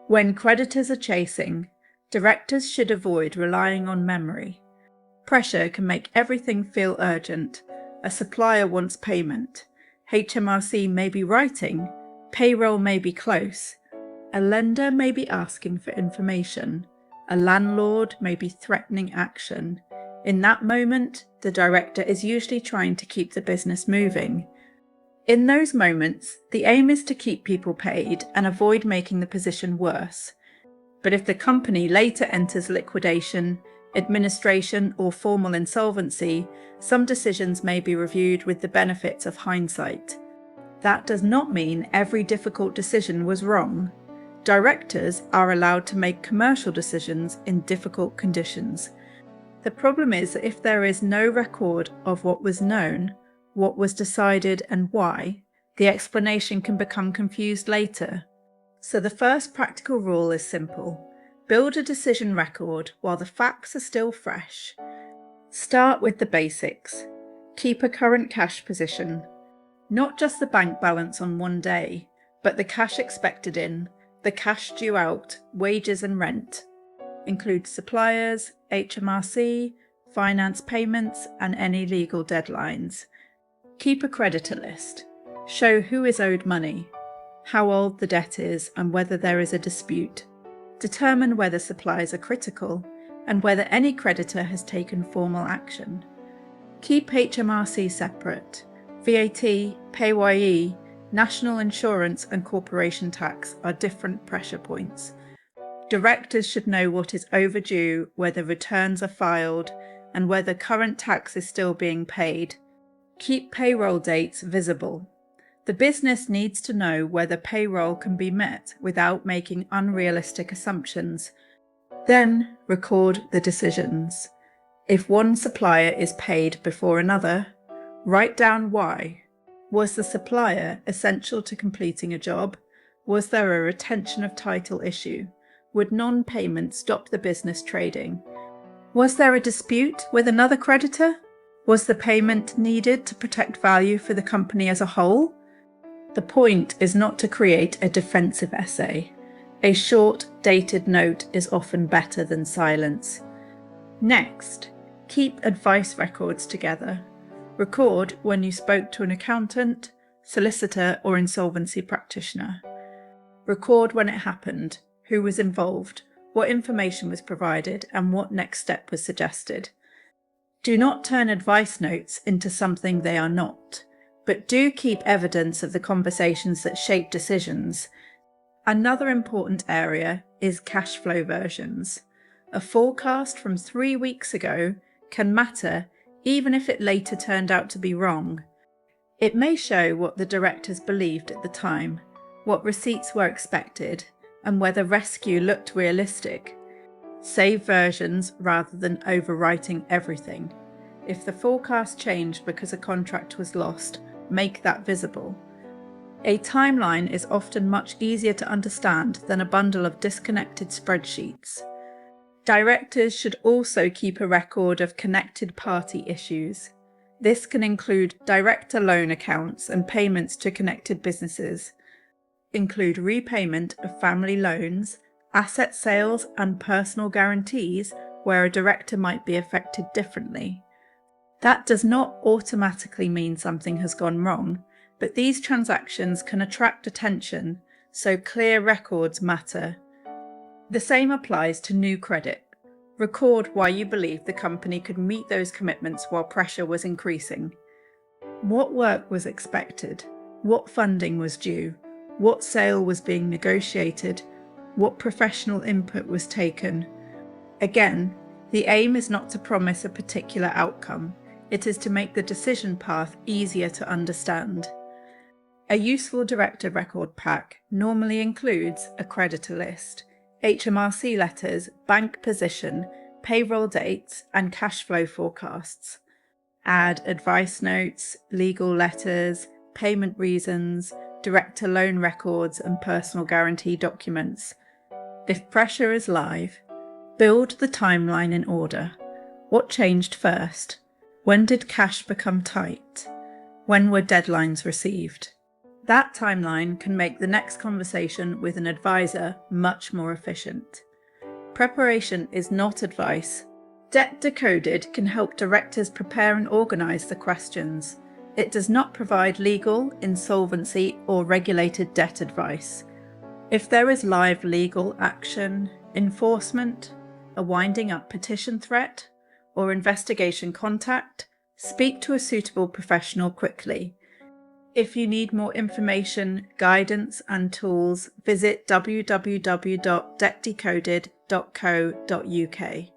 When creditors are chasing, directors should avoid relying on memory. Pressure can make everything feel urgent. A supplier wants payment. HMRC may be writing. Payroll may be close. A lender may be asking for information. A landlord may be threatening action. In that moment, the director is usually trying to keep the business moving. In those moments, the aim is to keep people paid and avoid making the position worse. But if the company later enters liquidation, administration, or formal insolvency, some decisions may be reviewed with the benefits of hindsight. That does not mean every difficult decision was wrong. Directors are allowed to make commercial decisions in difficult conditions. The problem is that if there is no record of what was known, what was decided, and why, the explanation can become confused later. So the first practical rule is simple. Build a decision record while the facts are still fresh. Start with the basics. Keep a current cash position. Not just the bank balance on one day, but the cash expected in, the cash due out, wages and rent. Include suppliers, HMRC, finance payments, and any legal deadlines. Keep a creditor list. Show who is owed money, how old the debt is, and whether there is a dispute. Determine whether suppliers are critical and whether any creditor has taken formal action. Keep HMRC separate. VAT, PAYE, national insurance and corporation tax are different pressure points. Directors should know what is overdue, whether returns are filed, and whether current tax is still being paid. Keep payroll dates visible. The business needs to know whether payroll can be met without making unrealistic assumptions. Then record the decisions. If one supplier is paid before another, write down why. Was the supplier essential to completing a job? Was there a retention of title issue? Would non-payment stop the business trading? Was there a dispute with another creditor? Was the payment needed to protect value for the company as a whole? The point is not to create a defensive essay. A short, dated note is often better than silence. Next, keep advice records together. Record when you spoke to an accountant, solicitor, or insolvency practitioner. Record when it happened, who was involved, what information was provided, and what next step was suggested. Do not turn advice notes into something they are not, but do keep evidence of the conversations that shape decisions. Another important area is cash flow versions. A forecast from 3 weeks ago can matter even if it later turned out to be wrong. It may show what the directors believed at the time, what receipts were expected, and whether rescue looked realistic. Save versions rather than overwriting everything. If the forecast changed because a contract was lost, make that visible. A timeline is often much easier to understand than a bundle of disconnected spreadsheets. Directors should also keep a record of connected party issues. This can include director loan accounts and payments to connected businesses, include repayment of family loans, asset sales and personal guarantees where a director might be affected differently. That does not automatically mean something has gone wrong, but these transactions can attract attention, so clear records matter. The same applies to new credit. Record why you believe the company could meet those commitments while pressure was increasing. What work was expected? What funding was due? What sale was being negotiated? What professional input was taken? Again, the aim is not to promise a particular outcome. It is to make the decision path easier to understand. A useful director record pack normally includes a creditor list, HMRC letters, bank position, payroll dates, and cash flow forecasts. Add advice notes, legal letters, payment reasons, director loan records, and personal guarantee documents. If pressure is live, build the timeline in order. What changed first? When did cash become tight? When were deadlines received? That timeline can make the next conversation with an advisor much more efficient. Preparation is not advice. Debt Decoded can help directors prepare and organise the questions. It does not provide legal, insolvency, or regulated debt advice. If there is live legal action, enforcement, a winding up petition threat, or investigation contact, speak to a suitable professional quickly. If you need more information, guidance, and tools, visit www.debtdecoded.co.uk.